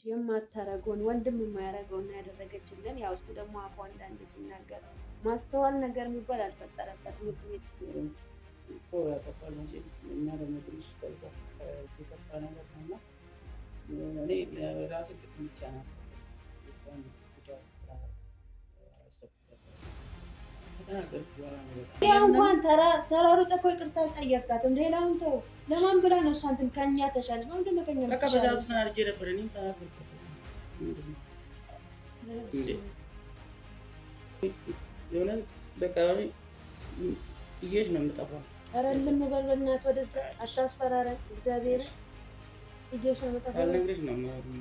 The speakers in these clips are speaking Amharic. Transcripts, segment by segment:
የማታረገውን ወንድም የማያረገውን ያደረገችልን። ያው እሱ ደግሞ አፏ አንዳንድ ሲናገር ማስተዋል ነገር የሚባል አልፈጠረበትም። ምክንያት እኮ ያጠፋል እንጂ እኛ ደግሞ ትንሽ በዛ የከፋ ነገር ነውና እኔ ራሴ ጥቅም ብቻ ነው ያስቀጠልኩት። እሷን ጉዳት አሰብኩበት ከተናገርኩ በኋላ ነው በጣም ያው እንኳን ተራሩጠ እኮ ይቅርታ አልጠየቃትም። ሌላውን ተው። ለማን ብላ ነው እሷ እንትን ከኛ ተሻለች? ምንድን ነው ከኛ በቃ በዛቱ ተናድጄ ነበር። እኔም ተናገርኩ። የእውነት በቃ ጥዬሽ ነው የምጠፋው። ኧረ እልም በል በእናትህ፣ ወደዛ አታስፈራረን። እግዚአብሔር ጥዬሽ ነው የምጠፋው። ካልነግሬሽ ነው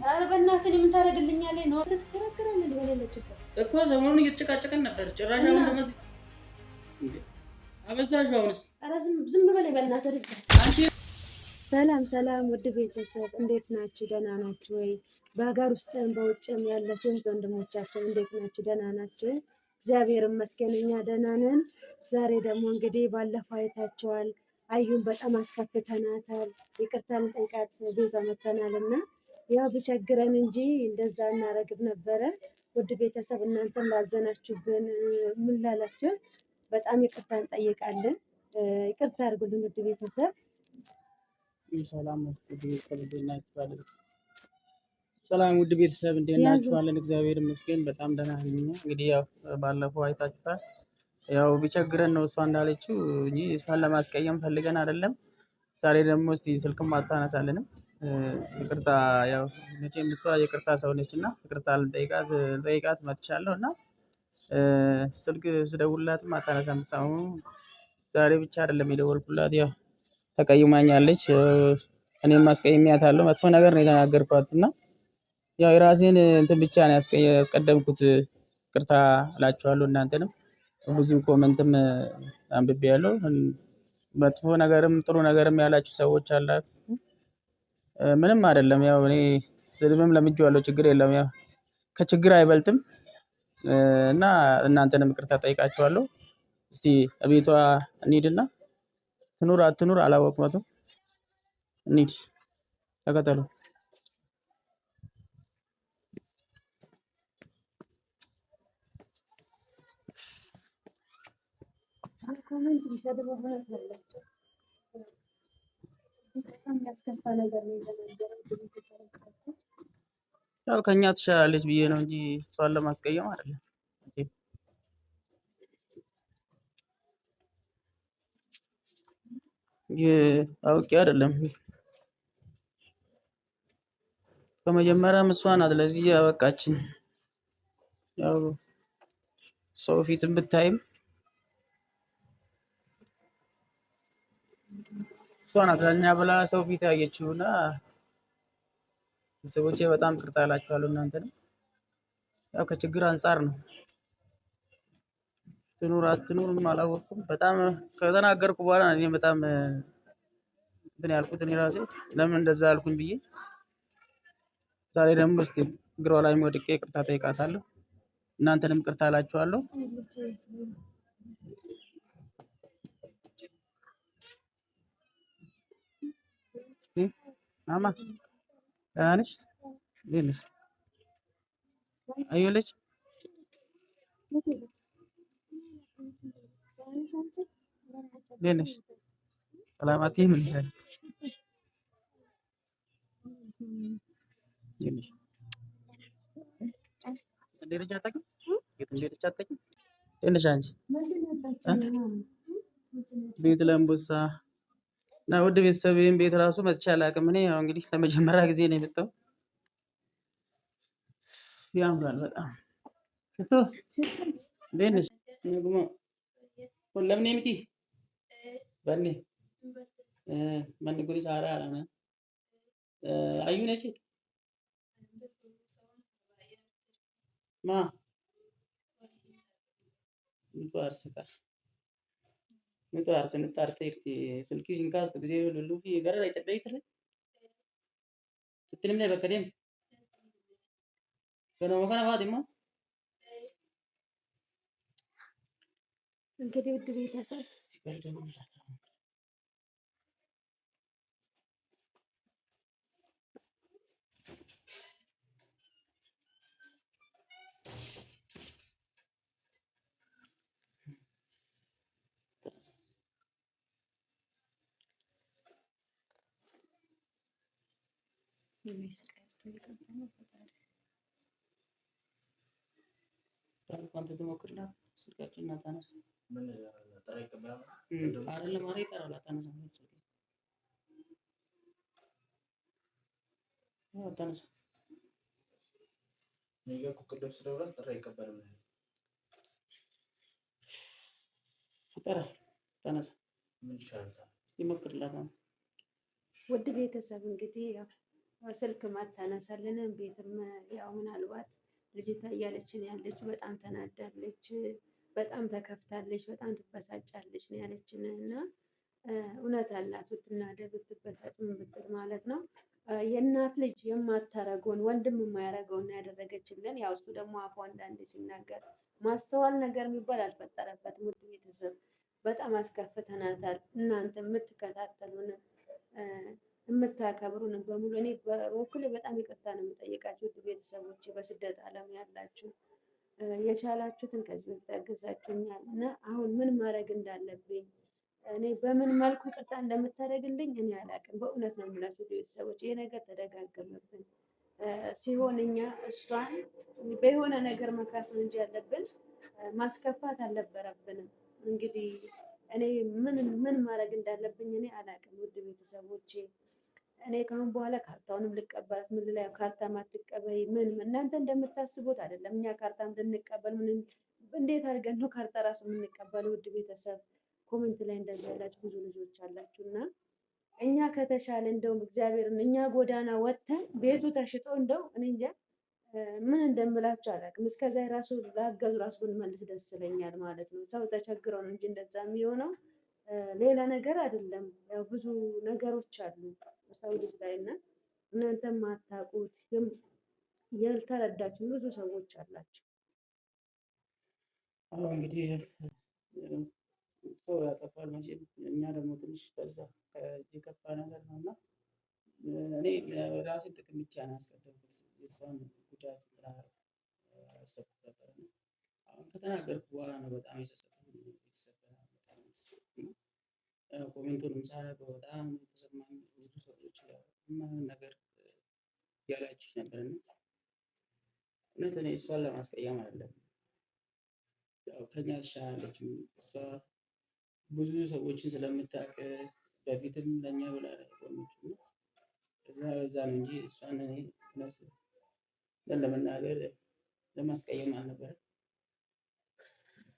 ኧረ በእናትህ ምን ታደርግልኛለህ? ነው ትከራከራለህ? በሌለችበት እኮ ሰሞኑን እየተጨቃጨቀን ነበር። ጭራሽ አሁን ደግሞ አበዛሽው። አሁንስ ኧረ ዝም በለኝ በእናትህ ወደዛ። ሰላም ሰላም፣ ውድ ቤተሰብ እንዴት ናችሁ? ደህና ናችሁ ወይ? በሀገር ውስጥም በውጭም ያላችሁ እህት ወንድሞቻችን እንዴት ናችሁ? ደህና ናችሁ? እግዚአብሔር ይመስገን እኛ ደህና ነን። ዛሬ ደግሞ እንግዲህ ባለፈው አይታችኋል። አዩን በጣም አስከፍተናታል። ይቅርታ ልንጠይቃት ቤቷ መተናል እና ያው ቢቸግረን እንጂ እንደዛ እናረግብ ነበረ። ውድ ቤተሰብ እናንተም ላዘናችሁብን ምን ላላችሁ በጣም ይቅርታ እንጠይቃለን። ይቅርታ አድርጉልን ውድ ቤተሰብ። ሰላም ውድ ቤተሰብ እንዴት ናችኋለን? ሰላም ውድ ቤተሰብ እንዴት ናችኋለን? እግዚአብሔር ይመስገን በጣም ደህና ነኝ። እንግዲህ ያው ባለፈው አይታችኋል። ያው ቢቸግረን ነው እሷ እንዳለችው እንጂ እሷን ለማስቀየም ፈልገን አይደለም። ዛሬ ደግሞ እስቲ ስልክም አታነሳልንም። ይቅርታ ያው መቼም እሷ ይቅርታ ሰው ነችና ይቅርታ ልጠይቃት መጥቻለሁ እና ስልክ ስደውልላትም አታነሳም። ዛሬ ብቻ አይደለም የደወልኩላት ያው ተቀይማኛለች። እኔም አስቀይሜያታለሁ። መጥፎ ነገር ነው የተናገርኳት እና ያው የራሴን እንትን ብቻ ነው ያስቀደምኩት። ይቅርታ እላችኋለሁ። እናንተንም ብዙ ኮመንትም አንብቤያለሁ። መጥፎ ነገርም ጥሩ ነገርም ያላችሁ ሰዎች አላችሁ። ምንም አይደለም። ያው እኔ ስድብም ለምጄዋለሁ። ችግር የለም። ያው ከችግር አይበልጥም እና እናንተንም ይቅርታ ጠይቃችኋለሁ። እስቲ ቤቷ እንሂድና ትኑር አትኑር አላወቅመትም። እንሂድ፣ ተከተሉ። ያው ከኛ ትሻላለች ብዬ ነው እንጂ እሷን ለማስቀየም አይደለም። አውቄ አይደለም። ከመጀመሪያም እሷ ናት ለዚህ ያበቃችን። ያው ሰው ፊትም ብታይም እሷ ናት ለኛ ብላ ሰው ፊት ያየችውና ሰዎቼ በጣም ይቅርታ እላችኋለሁ። እናንተንም ያው ከችግር አንፃር ነው። ትኑር አትኑርም አላወቅኩም። በጣም ከተናገርኩ በኋላ እኔ በጣም እንትን ያልኩት እኔ ራሴ ለምን እንደዛ አልኩኝ ብዬ ዛሬ ደግሞ እስቲ እግሯ ላይ ወድቄ ይቅርታ ጠይቃታለሁ። እናንተንም ይቅርታ እላችኋለሁ። ማማ ደህና ነሽ? እንዴት ነሽ? አየሁልሽ። እንዴት ነሽ? ሰላም አትይም? እንዴት ነሽ? እንዴት አታውቂም? እንዴት አታውቂም? እንዴት ነሽ አንቺ? ቤት ለምቦሳ እና ውድ ቤተሰቤን ቤት ራሱ መጥቼ አላውቅም። እኔ ያው እንግዲህ ለመጀመሪያ ጊዜ ነው የመጣው። ያምራል በጣም ሽቶ። እንዴት ነሽ? ነግሞ ለምን የምቲ በኔ ማን ጉሪ ሳራ አላና አዩ ነች ማ ምቶ አርሰን ታርቴክቲ ስልኪ ሲንካስ ጊዜ ሉሉፊ ገራ ይተበይተለ ስትልም ላይ በከደም ከነው ከነ ባዲማ እንግዲህ ውድ ቤተሰብ አንተ ትሞክርላት ስልካችን እና ታነሳ አይደለም ማሪ ይጠራል አታነሳ ታነሳ ነገ ቅድም ስለውላት ጥሪ አይቀበልም ይጠራል ታነሳ ምን ይሻላል እስቲ ሞክርላት ውድ ቤተሰብ እንግዲህ ያው ስልክ ማታነሳልንም ቤትም ያው ምናልባት ልጅቷ እያለችን ያለችው በጣም ተናዳለች፣ በጣም ተከፍታለች፣ በጣም ትበሳጫለች ነው ያለችን እና እውነት አላት። ብትናደድ ብትበሳጭ ምን ብትል ማለት ነው የእናት ልጅ የማታረገውን ወንድም የማያረገውን ያደረገችልን። ያው እሱ ደግሞ አፉ አንዳንዴ ሲናገር ማስተዋል ነገር የሚባል አልፈጠረበትም። ውድ ቤተሰብ በጣም አስከፍተናታል። እናንተ የምትከታተሉን የምታከብሩን በሙሉ እኔ በበኩሌ በጣም ይቅርታ ነው የምጠይቃችሁ። ውድ ቤተሰቦች በስደት ዓለም ያላችሁ የቻላችሁትን ከዚህ በፊት ያገዛችሁኛል እና አሁን ምን ማድረግ እንዳለብኝ እኔ በምን መልኩ ቅርታ እንደምታደርግልኝ እኔ አላውቅም። በእውነት ነው የምላችሁ ቤተሰቦች፣ ይሄ ነገር ተደጋገመብን ሲሆን እኛ እሷን በሆነ ነገር መካስ ነው እንጂ ያለብን ማስከፋት አልነበረብንም። እንግዲህ እኔ ምን ማድረግ እንዳለብኝ እኔ አላውቅም። ውድ ቤተሰቦቼ እኔ ካሁን በኋላ ካርታውንም ልቀበላት ምን ላይ ካርታ ማትቀበይ ምን እናንተ እንደምታስቡት አይደለም። እኛ ካርታም ልንቀበል ምን እንዴት አድርገን ነው ካርታ ራሱ የምንቀበለው? ውድ ቤተሰብ ኮሜንት ላይ እንደዚህ ያላችሁ ብዙ ልጆች አላችሁ እና እኛ ከተሻለ እንደውም እግዚአብሔርን እኛ ጎዳና ወጥተን ቤቱ ተሽጦ እንደው እኔ እንጃ ምን እንደምላችሁ አላውቅም። እስከዛ ራሱ ላገዙ ራሱ ብንመልስ ደስ ይለኛል ማለት ነው። ሰው ተቸግረው ነው እንጂ እንደዛ የሚሆነው ሌላ ነገር አይደለም። ያው ብዙ ነገሮች አሉ ሰው ልጅ ላይ እና እናንተ ማታውቁት ያልተረዳችሁ ብዙ ሰዎች አላችሁ። አዎ እንግዲህ ሰው ያጠፋል መቼም እኛ ደግሞ ትንሽ በዛ የከፋ ነገር ነው እና እኔ ራሴን ጥቅም ብቻ ነው ያስቀደምኩት። የእሷን ጉዳት አሰብኩት ነበር። አሁን ከተናገርኩ በኋላ ነው በጣም የሰሰተኝ ቤተሰብ በጣም የተሰማኝ። ኮሜንቱንም ሳነበው በጣም የተሰማኝ ብዙ ሰዎች የማይሆን ነገር ያላችሁ ነበርና እውነት እኔ እሷን ለማስቀየም አይደለም። ያው ከኛ ትሻላለች እሷ ብዙ ሰዎችን ስለምታውቅ በፊትም ለእኛ ብላ ቆመችው እዛ ነው እንጂ እሷን እኔ እውነት ለመናገር ለማስቀየም አልነበረም።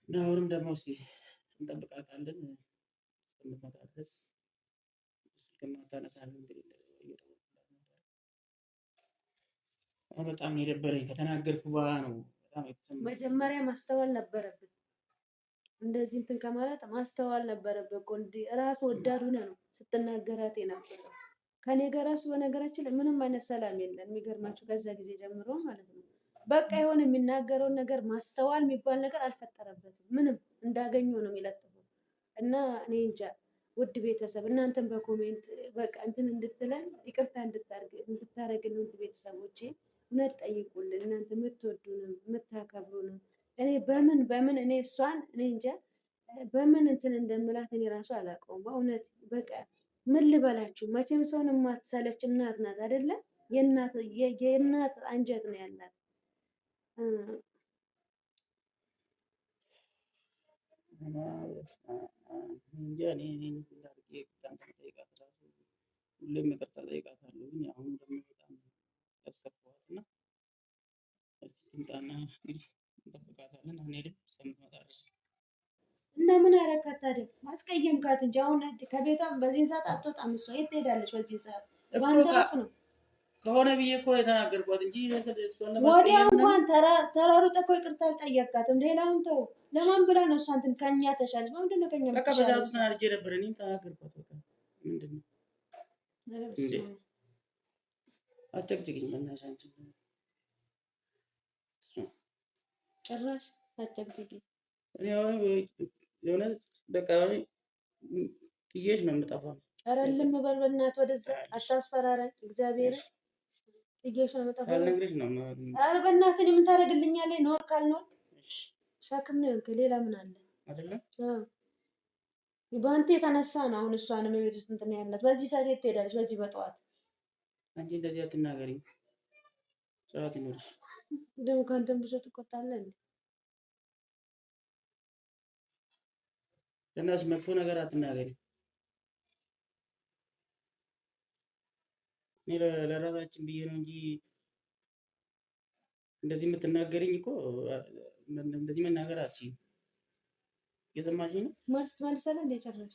እና አሁንም ደግሞ እስኪ እንጠብቃታለን እስከምትመጣ ድረስ ስልክም አታነሳም። እንግዲህ በጣም የደበረኝ ከተናገርኩ በኋላ ነው በጣም የተሰማኝ። መጀመሪያ ማስተዋል ነበረብን። እንደዚህ እንትን ከማለት ማስተዋል ነበረብን እኮ እንዲህ ራስ ወዳድ ሆነ ነው ስትናገራት የነበረው። ከኔ ጋር ራሱ በነገራችን ላይ ምንም አይነት ሰላም የለም። የሚገርማችሁ ከዛ ጊዜ ጀምሮ ማለት ነው በቃ የሆነ የሚናገረውን ነገር ማስተዋል የሚባል ነገር አልፈጠረበትም። ምንም እንዳገኘው ነው የሚለጥፈው እና እኔ እንጃ ውድ ቤተሰብ እናንተን በኮሜንት በቃ እንትን እንድትለን ይቅርታ እንድታረግልን ውድ ቤተሰቦቼ እውነት ጠይቁልን። እናንተ የምትወዱንም የምታከብሩንም እኔ በምን እኔ እሷን እኔ እንጃ በምን እንትን እንደምላት እኔ ራሱ አላውቀውም። በእውነት በቃ ምን ልበላችሁ፣ መቼም ሰውን የማትሰለች እናት ናት አይደለ? የእናት አንጀት ነው ያላት። እንጃ እኔ ሁሌም ይቅርታ እጠይቃታለሁ፣ ግን አሁን ደግሞ በጣም ያስከፋኋት እና እስኪ ትምጣና እንጠብቃታለን። አንሄድም እስከምትመጣ ድረስ እና ምን አደረካት ታዲያ? ማስቀየምካት እንጂ አሁን ከቤቷ በዚህን ሰዓት አትወጣም። እሷ የት ትሄዳለች? በዚህ ሰዓት በአንተ አፍ ነው ከሆነ ብዬ እኮ ነው የተናገርኳት እንጂ ወዲያው እንኳን ተራሩጠህ እኮ ይቅርታ አልጠየቃትም። ሌላውን ተው። ለማን ብላ ነው እሷ እንትን ከኛ ተሻለች? በምንድን ነው ከኛ በቃ በዛቱ ተናድጄ ነበር። እኔም ተናገርኳት። በቃ ምንድን ነው አጨቅጭቅኝ መናሻ አንቺ ጭራሽ አጨቅጭቅኝ። እኔ የሆነ በቃ ጥዬሽ ነው የምጠፋው። ኧረ እልም በል በእናትህ ወደዛ አታስፈራራኝ። እግዚአብሔር ጥዬሽ ነው የምጠፋው ካልነግርሽ ነው። ኧረ በእናትህ እኔ ምን ታደርግልኛለህ? ኖር ካልኖርክ ሸክም ነው የሆንክ። ሌላ ምን አለ አይደለም? በአንተ የተነሳ ነው አሁን እሷንም የቤት ውስጥ እንትን ያላት። በዚህ ሰዓት የት ትሄዳለች? በዚህ በጠዋት አንቺ እንደዚህ አትናገሪ። ስርዓት ይኖርሽ። ደግሞ ከአንተም ብዙ ትቆጣለህ እንዴ? ለናሽ መጥፎ ነገር አትናገሪ። እኔ ለራሳችን ብዬ ነው እንጂ እንደዚህ የምትናገሪኝ እኮ እንደዚህ መናገር አትችይም። እየሰማሽኝ ነው? መልስ ትመልሳለህ እንዴ? ጭራሽ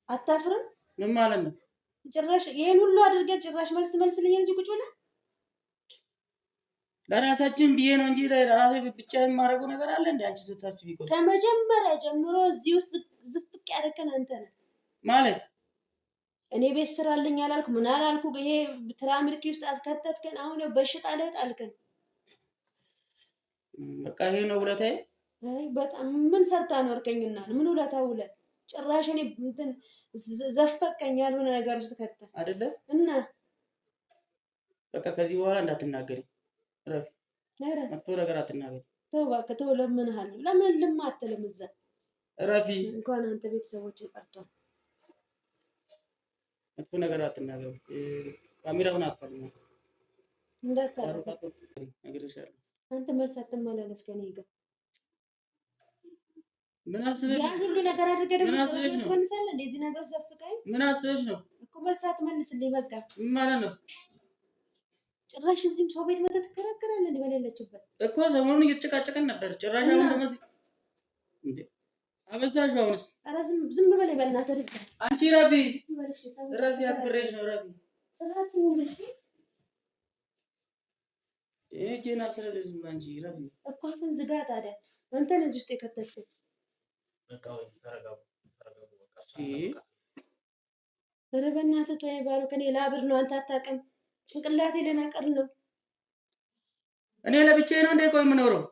አታፍርም? ምን ማለት ነው? ጭራሽ ይሄን ሁሉ አድርገን ጭራሽ መልስ ትመልስልኛል እዚህ ቁጭ ብለህ? ለራሳችን ብዬ ነው እንጂ ለራሴ ብቻ የማደርገው ነገር አለ እንዴ? አንቺ ስታስቢ እኮ ከመጀመሪያ ጀምሮ እዚህ ውስጥ ዝፍቅ ያደረከን አንተ ነህ ማለት። እኔ ቤት ስራልኝ አላልኩ ምን አላልኩ። ይሄ ትራምርኪ ውስጥ አስከተትከን። አሁን በሽታ ላይ ጣልከን። በቃ ይሄ ነው ውለታዬ። አይ በጣም ምን ሰርታ ኖርከኝና ምን ውለታ ውለ ጭራሽ እኔ እንትን ዘፈቀኝ ያልሆነ ነገር ውስጥ ከተ አይደለ? እና በቃ ከዚህ በኋላ እንዳትናገሪ። ረፍ ነረ መጥፎ ነገር አትናገሪ። ተው እባክህ ተው። ለምንሃለሁ። ለምን ልማ አትልም? እዛ ረፊ እንኳን አንተ ቤተሰቦች ቀርቷል። መጥፎ ነገር አትናገሪ። ካሜራውን አጥፋልኝ። እንዳታረፍ ነግሬሻለሁ። አንተ መልስ አትመላለስ ከኔ ጋር። ምን አስበሽ? ያን ሁሉ ነገር አድርገህ ደግሞ ትመልሳለህ እንዴ? እዚህ ነገር ዘፍቀኝ። ምን አስበሽ ነው እኮ መልስ አትመልስልኝ። በቃ ምን ማለት ነው? ጭራሽ እዚህም ሰው ቤት መተህ ትከራከራለህ እንዴ? በሌለችበት እኮ ሰሞኑን እየተጨቃጨቀን ነበር። ጭራሽ አሁን ደግሞ እንዴ አበዛሽው። አሁንስ ኧረ ዝም በለኝ በእናትህ። ወደዛ አንቺ ረፊ ረፊ አትበሬሽ ነው ረፊ ስርዓት ነው እንዴ? ጄናል ስለዚህ ዝም አንቺ ረፊ እኮ አፍን ዝጋ። ታዲያ አንተ ነህ እዚህ ውስጥ የከተትከኝ። በቃ ወይ ተረጋጉ በቃ ኧረ በእናትህ ተወኝ። ባሩክ እኔ ላብር ነው አንተ አታውቅም። ጭንቅላቴ ልነቅል ነው። እኔ ለብቻዬ ነው እንደ ቆይ የምኖረው።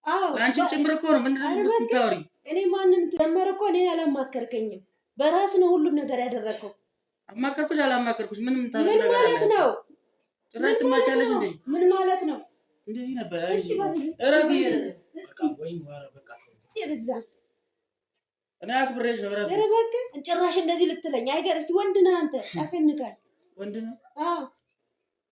አዎ ለአንቺም ጭምር እኮ ነው። ምንድን ነው የምታወሪው? እኔ ማንን ተመረ እኮ እኔን አላማከርከኝም። በራስ ነው ሁሉም ነገር ያደረከው። አማከርኩሽ አላማከርኩሽ ምንም ታውቂ ነገር ማለት ነው። ጭራሽ ትማቻለሽ እንዴ? ምን ማለት ነው? እንደዚህ ነበር። እስቲ ባቢ ረፊ እስቲ ወይ በቃ ይርዛ እኔ አክብሬሽ ነው ረፊ። ኧረ በቃ ጭራሽ እንደዚህ ልትለኝ አይገር። እስቲ ወንድ ነህ አንተ። ጫፈንካል ወንድ ነው። አዎ